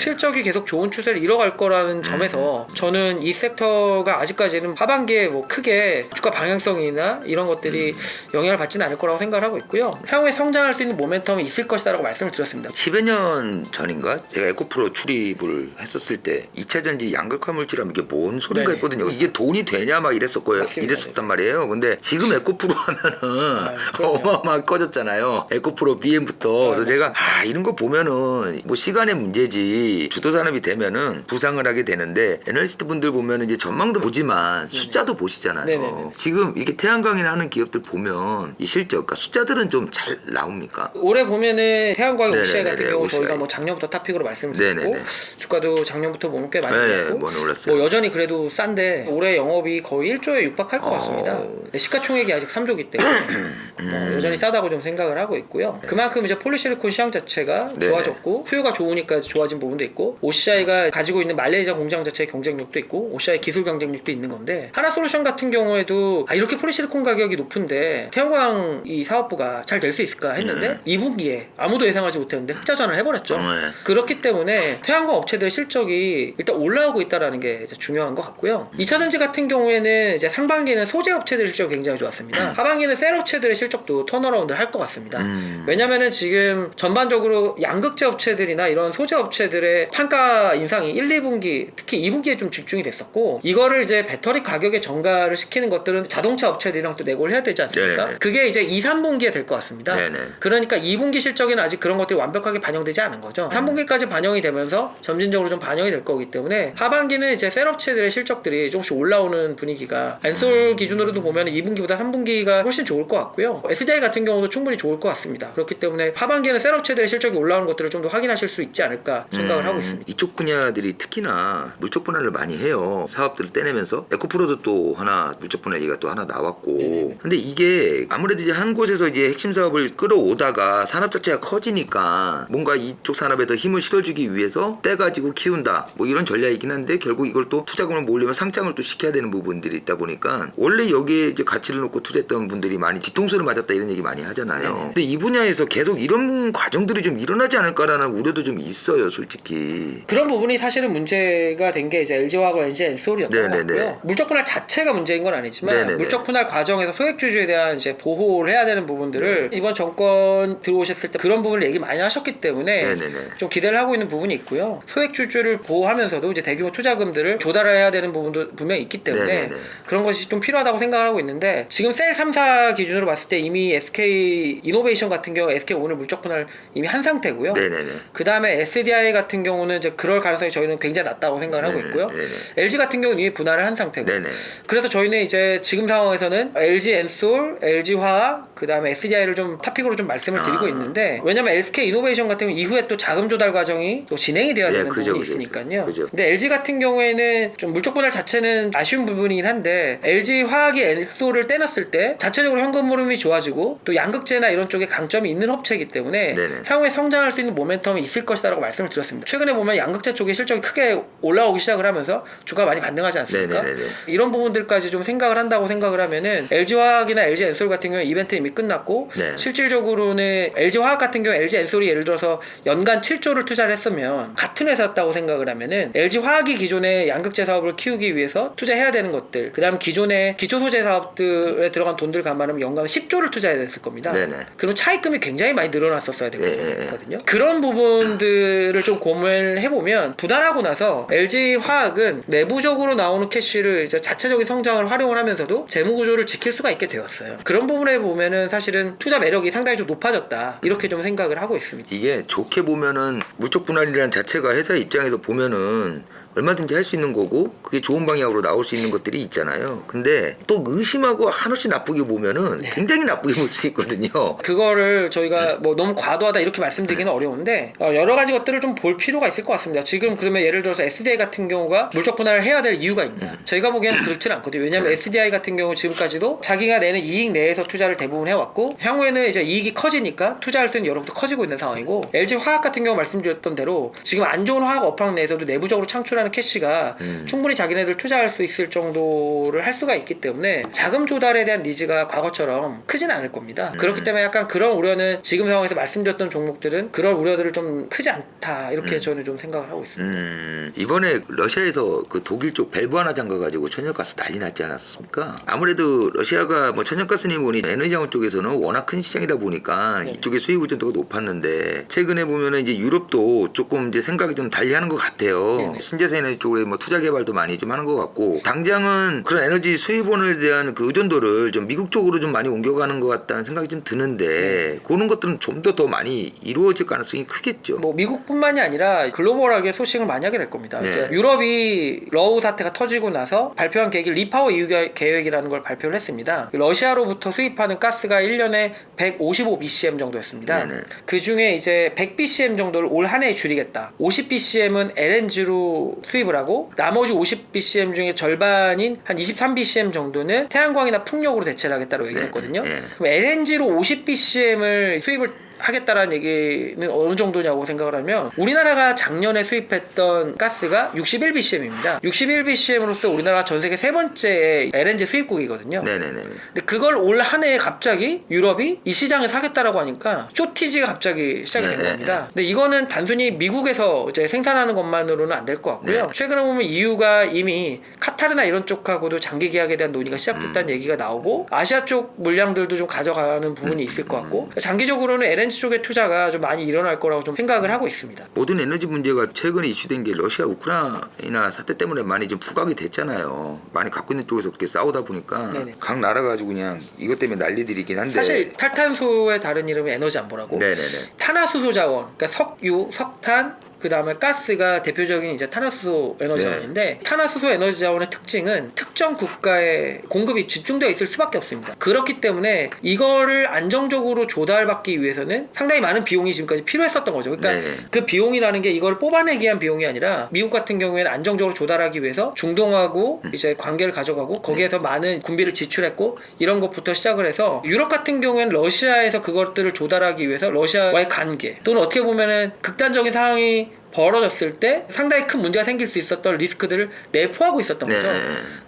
실적이 계속 좋은 추세를 이뤄갈 거라는 점에서 저는 이 섹터가 아직까지는 하반기에 뭐 크게 주가 방향성이나 이런 것들이 영향을 받지는 않을 거라고 생각을 하고 있고요. 향후에 성장할 수 있는 모멘텀이 있을 것이다라고 말씀을 드렸습니다. 10여 년 전인가 제가 에코프로 출입을 했었을 때 2차전지 양극화 물질하면 이게 뭔 소리가 네네. 있거든요. 이게 돈이 되냐 막 이랬었고요. 맞습니다. 이랬었단 말이에요. 근데 지금 에코프로 하면은 어마어마하게 꺼졌잖아요. 에코프로 BM부터. 그래서 제가 이런 거 보면은 뭐 시간의 문제지 주도 산업이 되면은 부상을 하게 되는데 애널리스트 분들 보면은 이제 전망도 보지만 숫자도 보시잖아요. 네네네. 지금 이게 태양광이나 하는 기업들 보면 이 실적, 그러니까 숫자들은 좀 잘 나옵니까? 올해 보면은 태양광 네네네네, OCI 같은 경우 OCI. 저희가 뭐 작년부터 탑픽으로 말씀을 드렸고 네네네. 주가도 작년부터 보면 꽤 많이 네, 올랐고 많이 올랐어요. 뭐 여전히 그래도 싼데 올해 영업이 거의 1조에 육박할 것 같습니다. 근데 시가총액이 아직 3조기 때문에 여전히 싸다고 좀 생각을 하고 있고요. 그만큼 이제 폴리실리콘 시장 자체가 네네. 좋아졌고 수요가 좋으니까 좋아진 부분도 있고 OCI가 가지고 있는 말레이시아 공장 자체의 경쟁력도 있고 OCI 기술 경쟁력도 있는 건데 하나솔루션 같은 경우에도 이렇게 폴리실리콘 가격이 높은데 태양광 이 사업부가 잘 될 수 있을까 했는데 2분기에 아무도 예상하지 못했는데 흑자전을 해버렸죠. 그렇기 때문에 태양광 업체들의 실적이 일단 올라오고 있다는 게 이제 중요한 것 같고요. 2차전지 같은 경우에는 이제 상반기에는 소재 업체들의 실적이 굉장히 좋았습니다. 하반기에는 셀 업체들의 실적도 턴어라운드를 할 것 같습니다. 왜냐면은 지금 전반적으로 양극재 업체들이나 이런 소재 업체들의 판가 인상이 1, 2분기 특히 2분기에 좀 집중이 됐었고 이거를 이제 배터리 가격에 전가를 시키는 것들은 자동차 업체들이랑 또 내고를 해야 되지 않습니까? 네네. 그게 이제 2, 3분기에 될 것 같습니다. 네네. 그러니까 2분기 실적에는 아직 그런 것들이 완벽하게 반영되지 않은 거죠. 3분기까지 반영이 되면서 점진적으로 좀 반영이 될 거기 때문에 하반기는 이제 셀업체들의 실적들이 조금씩 올라오는 분위기가 엔솔 기준으로도 보면 2분기보다 3분기가 훨씬 좋을 것 같고요. SDI 같은 경우도 충분히 좋을 것 같습니다. 그렇기 때문에 하반기에는 셀업체들의 실적이 올라오는 것들을 좀 더 확인하실 수 있지 않을까 생각을 하고 있습니다. 이쪽 분야들이 특히나 물적 분할을 많이 해요. 사업들을 떼내면서 에코프로도 또 하나 물적 분할 얘기가 또 하나 나왔고. 네네. 근데 이게 아무래도 이제 한 곳에서 이제 핵심 사업을 끌어오다가 산업 자체가 커지니까 뭔가 이쪽 산업에 더 힘을 실어주기 위해서 떼가지고 키운다. 뭐 이런 전략이긴 한데 결국 이걸 또 투자금을 모으려면 상장을 또 시켜야 되는 부분들이 있다 보니까 원래 여기에 이제 가치를 놓고 투자했던 분들이 많이 뒤통수를 맞았다 이런 얘기 많이 하잖아요. 네네. 근데 이 분야에서 계속 이런 과정들이 좀 일어나지 않을까라는 우려도 좀 있어요, 솔직히. 그런 부분이 사실은 문제가 된 게 이제 LG화학과 NG 엔솔이었던 것 네네네. 같고요. 물적 분할 자체가 문제인 건 아니지만 네네네. 물적 분할 과정에서 소액주주에 대한 이제 보호를 해야 되는 부분들을 이번 정권 들어오셨을 때 그런 부분을 얘기 많이 하셨기 때문에 네네네. 좀 기대를 하고 있는 부분이 있고요. 소액주주를 보호하면서도 이제 대규모 투자금들을 조달해야 되는 부분도 분명히 있기 때문에 네네네. 그런 것이 좀 필요하다고 생각을 하고 있는데 지금 셀 3사 기준으로 봤을 때 이미 SK 이노베이션 같은 경우 SK 오늘 물적 분할 이미 한 상태고요. 네네네. 그 다음에 SDI 같은 경우는 이제 그럴 가능성이 저희는 굉장히 낮다고 생각을 하고 있고요. 네네. LG 같은 경우는 이미 분할을 한 상태고. 네네. 그래서 저희는 이제 지금 상황에서는 LG 엔솔, LG 화학, 그 다음에 SDI를 좀 탑픽으로 좀 말씀을 드리고 있는데 왜냐면 SK 이노베이션 같은 경우 이후에 또 자금 조달 과정이 또 진행이 돼야 되는 부분이 있으니까요. 그죠. 근데 LG 같은 경우에는 좀 물적 분할 자체는 아쉬운 부분이긴 한데 LG 화학이 엔솔을 떼놨을 때 자체적으로 현금 흐름이 좋아지고 또 양극재나 이런 쪽에 강점이 있는 업체이기 때문에 네네. 향후에 성장할 수 있는 모멘텀이 있을 것이다라고 말씀을 드렸습니다. 최근에 보면 양극재 쪽에 실적이 크게 올라오기 시작을 하면서 주가 많이 반등하지 않습니까? 네네네네. 이런 부분들까지 좀 생각을 한다고 생각을 하면은 LG화학이나 LG엔솔 같은 경우에 이벤트 이미 끝났고 네. 실질적으로는 LG화학 같은 경우 LG엔솔이 예를 들어서 연간 7조를 투자를 했으면 같은 회사였다고 생각을 하면은 LG화학이 기존의 양극재 사업을 키우기 위해서 투자해야 되는 것들 그 다음 기존의 기초 소재 사업들에 들어간 돈들 감안하면 연간 10조를 투자해야 됐을 겁니다. 네네. 그럼 차입금이 굉장히 많이 늘어났었어야 되거든요. 예. 그런 부분들을 좀 고민을 해보면 분할하고 나서 LG화학은 내부적으로 나오는 캐시를 이제 자체적인 성장을 활용을 하면서도 재무구조를 지킬 수가 있게 되었어요. 그런 부분에 보면은 사실은 투자 매력이 상당히 좀 높아졌다 이렇게 좀 생각을 하고 있습니다. 이게 좋게 보면은 물적 분할이라는 자체가 회사 입장에서 보면은 얼마든지 할 수 있는 거고 그게 좋은 방향으로 나올 수 있는 것들이 있잖아요. 근데 또 의심하고 한없이 나쁘게 보면은 굉장히 나쁘게 볼 수 있거든요. 그거를 저희가 뭐 너무 과도하다 이렇게 말씀드리기는 어려운데 여러 가지 것들을 좀 볼 필요가 있을 것 같습니다. 지금 그러면 예를 들어서 SDI 같은 경우가 물적 분할을 해야 될 이유가 있냐? 저희가 보기에는 그렇지는 않거든요. 왜냐하면 SDI 같은 경우 지금까지도 자기가 내는 이익 내에서 투자를 대부분 해왔고 향후에는 이제 이익이 커지니까 투자할 수 있는 여력도 커지고 있는 상황이고 LG 화학 같은 경우 말씀드렸던 대로 지금 안 좋은 화학 업황 내에서도 내부적으로 창출하는 충분한 캐시가 충분히 자기네들 투자할 수 있을 정도를 할 수가 있기 때문에 자금 조달에 대한 니즈가 과거처럼 크진 않을 겁니다. 그렇기 때문에 약간 그런 우려는 지금 상황에서 말씀드렸던 종목들은 그런 우려들을 좀 크지 않다 이렇게 저는 좀 생각을 하고 있습니다. 이번에 러시아에서 그 독일 쪽 밸브 하나 잠가가지고 천연가스 난리 났지 않았습니까? 아무래도 러시아가 뭐 천연가스니 뭐니 에너지 자원 쪽에서는 워낙 큰 시장이다 보니까 이쪽에 수입 의존도가 높았는데 최근에 보면은 이제 유럽도 조금 이제 생각이 좀 달리하는 것 같아요. 신재생 에너지 쪽에 뭐 투자 개발도 많이 좀 하는 것 같고 당장은 그런 에너지 수입원에 대한 그 의존도를 좀 미국 쪽으로 좀 많이 옮겨가는 것 같다는 생각이 좀 드는데 그런 것들은 좀 더 많이 이루어질 가능성이 크겠죠. 뭐 미국뿐만이 아니라 글로벌하게 소식을 많이 하게 될 겁니다. 네. 이제 유럽이 러우 사태가 터지고 나서 발표한 계획이 리파워 EU 계획이라는 걸 발표를 했습니다. 러시아로부터 수입하는 가스가 1년에 155 BCM 정도였습니다. 네네. 그 중에 이제 100 BCM 정도를 올 한 해에 줄이겠다. 50 BCM은 LNG로 수입을 하고 나머지 50 BCM 중에 절반인 한 23 BCM 정도는 태양광이나 풍력으로 대체를 하겠다고 얘기했거든요. 네. 그럼 LNG로 50 BCM을 수입을 하겠다라는 얘기는 어느 정도냐고 생각을 하면 우리나라가 작년에 수입했던 가스가 61 BCM입니다. 61 BCM으로서 우리나라가 전 세계 세 번째 LNG 수입국이거든요. 네네네. 근데 그걸 올 한 해에 갑자기 유럽이 이 시장을 사겠다라고 하니까 쇼티지가 갑자기 시작이 된 겁니다. 근데 이거는 단순히 미국에서 이제 생산하는 것만으로는 안 될 것 같고요. 최근에 보면 EU가 이미 카타르나 이런 쪽하고도 장기 계약에 대한 논의가 시작됐다는 얘기가 나오고 아시아 쪽 물량들도 좀 가져가는 부분이 있을 것 같고 장기적으로는 LNG 쪽의 투자가 좀 많이 일어날 거라고 좀 생각을 하고 있습니다. 모든 에너지 문제가 최근에 이슈된 게 러시아 우크라이나 사태 때문에 많이 좀 부각이 됐잖아요. 많이 갖고 있는 쪽에서 그렇게 싸우다 보니까 네네. 각 나라 가지고 그냥 이것 때문에 난리들이긴 한데 사실 탈탄소의 다른 이름은 에너지 안보라고. 네네네. 탄화수소 자원, 그러니까 석유, 석탄, 그 다음에 가스가 대표적인 이제 탄화수소 에너지 자원인데 탄화수소 에너지 자원의 특징은 특정 국가의 공급이 집중되어 있을 수밖에 없습니다. 그렇기 때문에 이거를 안정적으로 조달받기 위해서는 상당히 많은 비용이 지금까지 필요했었던 거죠. 그러니까 그 비용이라는 게 이걸 뽑아내기 위한 비용이 아니라 미국 같은 경우에는 안정적으로 조달하기 위해서 중동하고 이제 관계를 가져가고 거기에서 많은 군비를 지출했고 이런 것부터 시작을 해서 유럽 같은 경우에는 러시아에서 그것들을 조달하기 위해서 러시아와의 관계 또는 어떻게 보면은 극단적인 상황이 벌어졌을 때 상당히 큰 문제가 생길 수 있었던 리스크들을 내포하고 있었던 거죠.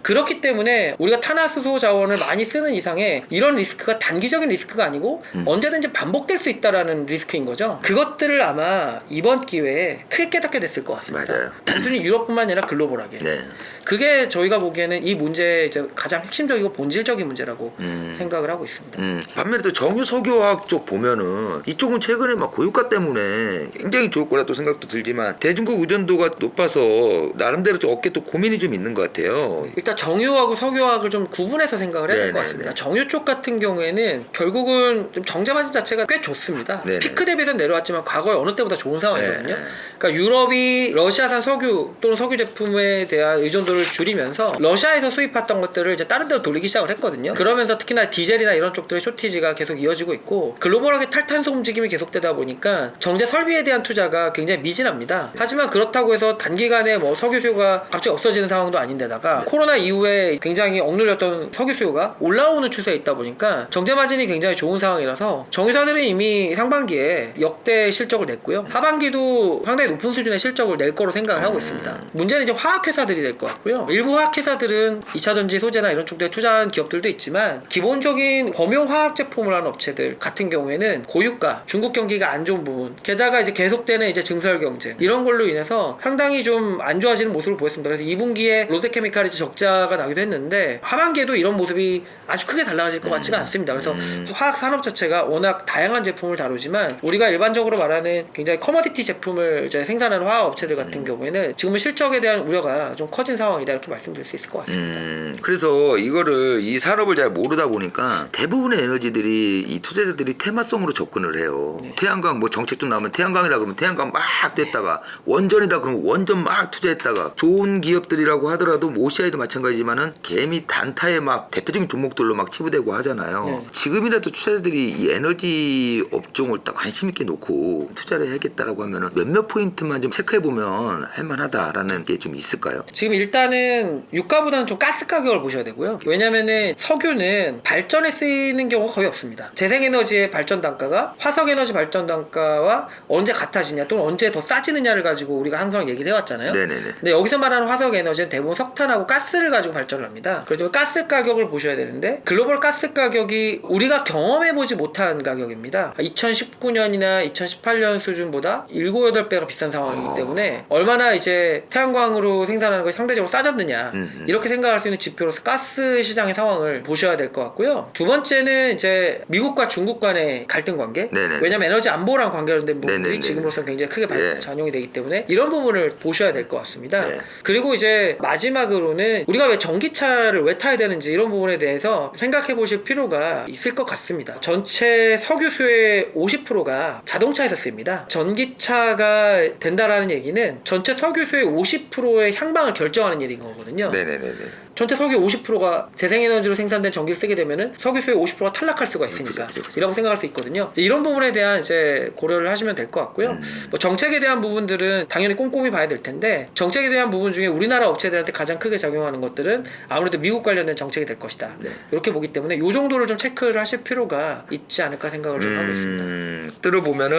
그렇기 때문에 우리가 탄화수소 자원을 많이 쓰는 이상에 이런 리스크가 단기적인 리스크가 아니고 언제든지 반복될 수 있다라는 리스크인 거죠. 그것들을 아마 이번 기회에 크게 깨닫게 됐을 것 같습니다. 맞아요. 단순히 유럽뿐만 아니라 글로벌하게. 그게 저희가 보기에는 이 문제의 이제 가장 핵심적이고 본질적인 문제라고 생각을 하고 있습니다. 반면에 또 정유 석유화학 쪽 보면은 이쪽은 최근에 막 고유가 때문에 굉장히 좋을 거라 또 생각도 들지만 대중국 의존도가 높아서 나름대로 좀 어깨 또 고민이 좀 있는 것 같아요. 일단 정유하고 석유화학을 좀 구분해서 생각을 해야 될 것 같습니다. 정유 쪽 같은 경우에는 결국은 좀 정제 마진 자체가 꽤 좋습니다. 피크 대비해서는 내려왔지만 과거에 어느 때보다 좋은 상황이거든요. 그러니까 유럽이 러시아산 석유 또는 석유 제품에 대한 의존도를 줄이면서 러시아에서 수입했던 것들을 이제 다른 데로 돌리기 시작을 했거든요. 그러면서 특히나 디젤이나 이런 쪽들의 쇼티지가 계속 이어지고 있고 글로벌하게 탈탄소 움직임이 계속되다 보니까 정제 설비에 대한 투자가 굉장히 미진합니다. 하지만 그렇다고 해서 단기간에 뭐 석유 수요가 갑자기 없어지는 상황도 아닌데다가 코로나 이후에 굉장히 억눌렸던 석유 수요가 올라오는 추세에 있다 보니까 정제 마진이 굉장히 좋은 상황이라서 정유사들은 이미 상반기에 역대 실적을 냈고요. 하반기도 상당히 높은 수준의 실적을 낼 거로 생각을 하고 있습니다. 문제는 이제 화학회사들이 될 것 같고요. 일부 화학회사들은 2차전지 소재나 이런 쪽에 투자한 기업들도 있지만 기본적인 범용 화학 제품을 하는 업체들 같은 경우에는 고유가, 중국 경기가 안 좋은 부분, 게다가 이제 계속되는 이제 증설 경쟁 이런 걸로 인해서 상당히 좀 안 좋아지는 모습을 보였습니다. 그래서 2분기에 롯데케미칼이 적자가 나기도 했는데 하반기에도 이런 모습이 아주 크게 달라질 것 같지가 않습니다. 그래서 화학 산업 자체가 워낙 다양한 제품을 다루지만 우리가 일반적으로 말하는 굉장히 커머디티 제품을 이제 생산하는 화학 업체들 같은 경우에는 지금은 실적에 대한 우려가 좀 커진 상황이다 이렇게 말씀드릴 수 있을 것 같습니다. 그래서 이거를 이 산업을 잘 모르다 보니까 대부분의 에너지들이 이 투자자들이 테마성으로 접근을 해요. 태양광 뭐 정책 좀 나오면 태양광이다 그러면 태양광 막 됐다가 원전이다 그러면 원전 막 투자했다가 좋은 기업들이라고 하더라도 뭐 OCI도 마찬가지지만은 개미 단타에 막 대표적인 종목들로 막 치부되고 하잖아요. 지금이라도 투자자들이 이 에너지 업종을 딱 관심 있게 놓고 놓고 투자를 해야겠다라고 하면은 몇몇 포인트만 좀 체크해 보면 할만하다라는 게 좀 있을까요? 지금 일단은 유가보다는 좀 가스 가격을 보셔야 되고요. 왜냐면은 석유는 발전에 쓰이는 경우가 거의 없습니다. 재생에너지의 발전 단가가 화석에너지 발전 단가와 언제 같아지냐 또는 언제 더 싸지느냐를 가지고 우리가 항상 얘기를 해왔잖아요. 네네네. 근데 여기서 말하는 화석에너지는 대부분 석탄하고 가스를 가지고 발전을 합니다. 그래서 가스 가격을 보셔야 되는데 글로벌 가스 가격이 우리가 경험해보지 못한 가격입니다. 2019년이나 2018년 수준보다 7, 8배가 비싼 상황이기 때문에 얼마나 이제 태양광으로 생산하는 것이 상대적으로 싸졌느냐 이렇게 생각할 수 있는 지표로서 가스 시장의 상황을 보셔야 될 것 같고요. 두 번째는 이제 미국과 중국 간의 갈등 관계. 네네. 왜냐면 에너지 안보랑 관계된 부분이 네네네. 지금으로서는 굉장히 크게 네. 작용이 되기 때문에 이런 부분을 보셔야 될 것 같습니다. 네. 그리고 이제 마지막으로는 우리가 왜 전기차를 왜 타야 되는지 이런 부분에 대해서 생각해 보실 필요가 있을 것 같습니다. 전체 석유 수요의 50%가 자동차에서 쓰입니다. 전기차가 된다라는 얘기는 전체 석유 수요의 50%의 향방을 결정하는 일인 거거든요. 네네네네. 전체 석유 50%가 재생에너지로 생산된 전기를 쓰게 되면은 석유 수요 50%가 탈락할 수가 있으니까 그렇죠. 이라고 생각할 수 있거든요. 이런 부분에 대한 이제 고려를 하시면 될 것 같고요. 뭐 정책에 대한 부분들은 당연히 꼼꼼히 봐야 될 텐데 정책에 대한 부분 중에 우리나라 업체들한테 가장 크게 작용하는 것들은 아무래도 미국 관련된 정책이 될 것이다. 네. 이렇게 보기 때문에 이 정도를 좀 체크를 하실 필요가 있지 않을까 생각을 좀 하고 있습니다. 들어보면은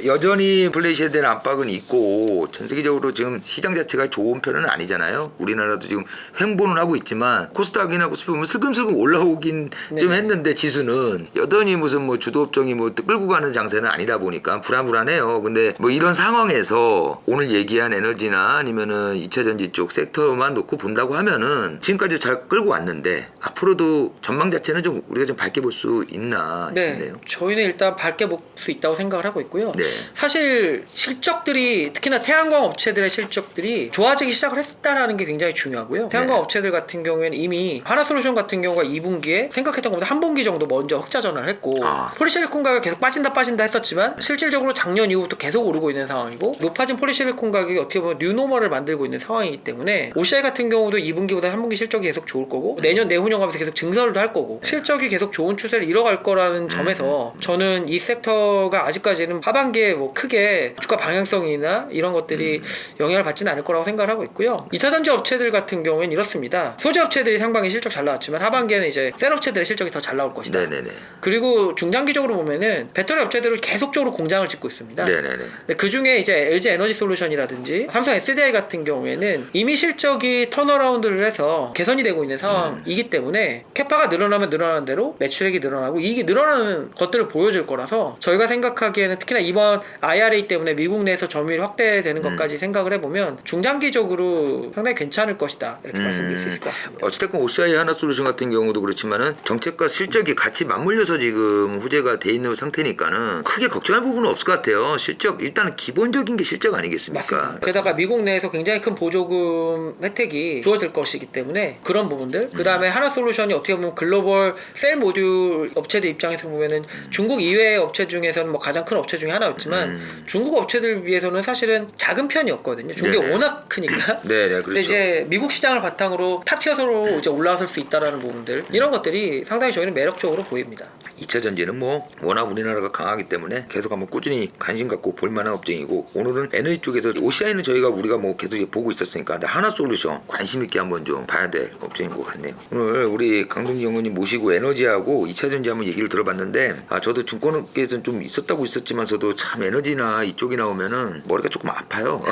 여전히 인플레이션에 대한 압박은 있고 전 세계적으로 지금 시장 자체가 좋은 편은 아니잖아요. 우리나라도 지금 횡보는 하고 있지만 코스닥이나 코스피 보면 슬금슬금 올라오긴 좀 했는데 지수는 여전히 무슨 뭐 주도업종이 뭐 끌고 가는 장세는 아니다 보니까 불안해요. 근데 뭐 이런 상황에서 오늘 얘기한 에너지나 아니면은 2차 전지 쪽 섹터만 놓고 본다고 하면은 지금까지 잘 끌고 왔는데 앞으로도 전망 자체는 좀 우리가 좀 밝게 볼 수 있나 네, 싶네요. 저희는 일단 밝게 볼 수 있다고 생각을 하고 있고요. 네. 사실 실적들이 특히나 태양광 업체들의 실적들이 좋아지기 시작을 했다라는 게 굉장히 중요하고요. 태양광 네. 업체들 같은 경우에는 이미 하나솔루션 같은 경우가 2분기에 생각했던 것보다 한 분기 정도 먼저 흑자 전환을 했고 폴리실리콘 가격 계속 빠진다 했었지만 실질적으로 작년 이후부터 계속 오르고 있는 상황이고 높아진 폴리실리콘 가격이 어떻게 보면 뉴노멀을 만들고 있는 상황이기 때문에 OCI 같은 경우도 2분기보다 한 분기 실적이 계속 좋을 거고 내년 내후년 가면서 계속 증설도 할 거고 실적이 계속 좋은 추세를 이뤄갈 거라는 점에서 저는 이 섹터가 아직까지는 하반기에 뭐 크게 주가 방향성이나 이런 것들이 영향을 받지는 않을 거라고 생각을 하고 있고요. 2차 전지 업체들 같은 경우에는 이렇습니다. 소재 업체들이 상반기 실적 잘 나왔지만 하반기에는 이제 셀 업체들의 실적이 더 잘 나올 것이다. 네네네. 그리고 중장기적으로 보면은 배터리 업체들을 계속적으로 공장을 짓고 있습니다. 네네네. 그 중에 이제 LG 에너지 솔루션이라든지 삼성 SDI 같은 경우에는 이미 실적이 턴어라운드를 해서 개선이 되고 있는 상황이기 때문에 캐파가 늘어나면 늘어나는 대로 매출액이 늘어나고 이익이 늘어나는 것들을 보여줄 거라서 저희가 생각하기에는 특히나 이번 IRA 때문에 미국 내에서 점유율 확대되는 것까지 생각을 해보면 중장기적으로 상당히 괜찮을 것이다 이렇게 말씀드릴 수 있을 것 같습니다. 어쨌든 OCI 하나솔루션 같은 경우도 그렇지만은 정책과 실적이 같이 맞물려서 지금 후재가 돼 있는 상태니까는 크게 걱정할 부분은 없을 것 같아요. 실적 일단은 기본적인 게 실적 아니겠습니까? 맞습니다. 게다가 미국 내에서 굉장히 큰 보조금 혜택이 주어질 것이기 때문에 그런 부분들 그 다음에 하나솔루션이 어떻게 보면 글로벌 셀 모듈 업체들 입장에서 보면은 중국 이외의 업체 중에서는 뭐 가장 큰 업체 중에 하나였지만 중국 업체들 비해서는 사실은 작은 편이었거든요. 중국이 네네. 워낙 크니까. 네네, 그렇죠. 근데 이제 미국 시장을 바탕으로 탑티어로 이제 올라설 수 있다라는 부분들 이런 것들이 상당히 저희는 매력적으로 보입니다. 2차 전지는 뭐 워낙 우리나라가 강하기 때문에 계속 한번 꾸준히 관심 갖고 볼만한 업종이고 오늘은 에너지 쪽에서 OCI는 우리가 뭐 계속 보고 있었으니까 근데 하나솔루션 관심 있게 한번 좀 봐야 될 업종인 것 같네요. 오늘 우리 강동진 연구님 모시고 에너지하고 2차 전지 한번 얘기를 들어봤는데 저도 증권업계에서는 좀 있었지만서도 참 에너지나 이쪽이 나오면은 머리가 조금 아파요.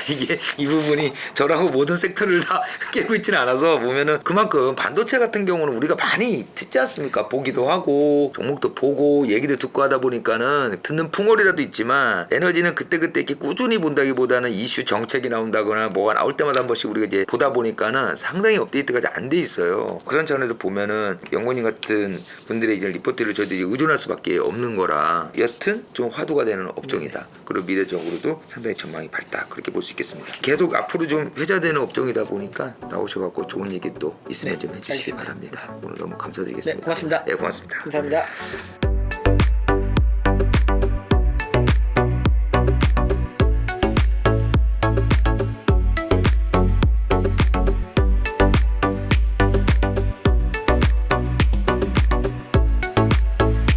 이게 이 부분이 저라고 모든 섹터를 다 깨고 있지는 않아서 보면은 그만큼 반도체 같은 경우는 우리가 많이 듣지 않습니까? 보기도 하고 종목도 보고 얘기도 듣고 하다 보니까는 듣는 풍월이라도 있지만 에너지는 그때그때 이렇게 꾸준히 본다기보다는 이슈 정책이 나온다거나 뭐가 나올 때마다 한 번씩 우리가 이제 보다 보니까는 상당히 업데이트가 잘 안 돼 있어요. 그런 차원에서 보면은 영건님 같은 분들의 이제 리포트를 저희들이 의존할 수밖에 없는 거라 여튼 좀 화두가 되는 업종이다. 그리고 미래적으로도 상당히 전망이 밝다. 그렇게 볼 수 있겠습니다. 계속 앞으로 좀 회자되는 업종이다 보니까 나오셔갖고 좋은 얘기 또 있으면 좀 해주시기 바랍니다. 오늘 너무 감사드리겠습니다. 네, 고맙습니다. 네, 고맙습니다. 감사합니다.